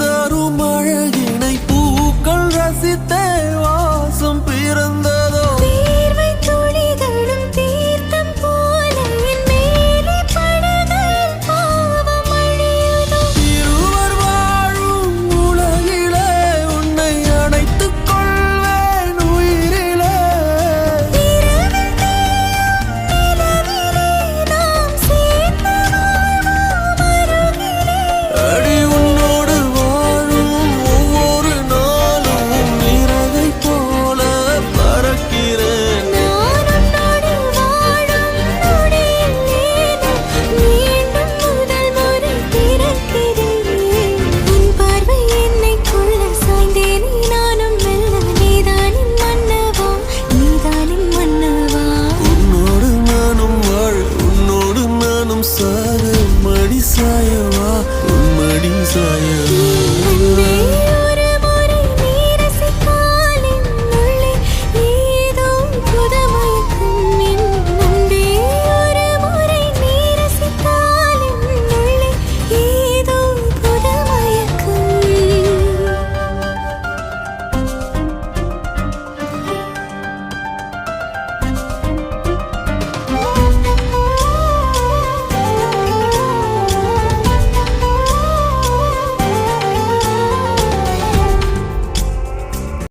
தரும் அழகினை பூக்கள் ரசித்தே வாசம் பிறந்ததோ தீர்வை துளிகளும் தீர்த்தம் போல என் மேலே படுகையில் பாவம் அழியுதோ இருவர் வாழும் உலகிலே உன்னை அணைத்துக் கொள்வேன் உயிரிலே இரவில் தேயும் நிலவிலே நாம் சேர்ந்து வாழ்வோம் அருகிலே அடி உன்னோடு வாழும் ஒவ்வொரு நாளும் இறகை போல பறக்கிறேன் நான் உன்னோடு வாழும் நொடியில் மீண்டும் முதல் முறை பிறக்கிறேன் உன் பார்வை என்னை கொள்ள சாய்ந்தேனே நானும் மெல்ல நீதானின் மன்னவா நீதானின் மன்னவா உன்னோடு நானும் வாழ உன்னோடு நானும் சாக மடி சாயவா உன் மடி சாயவா அன்பே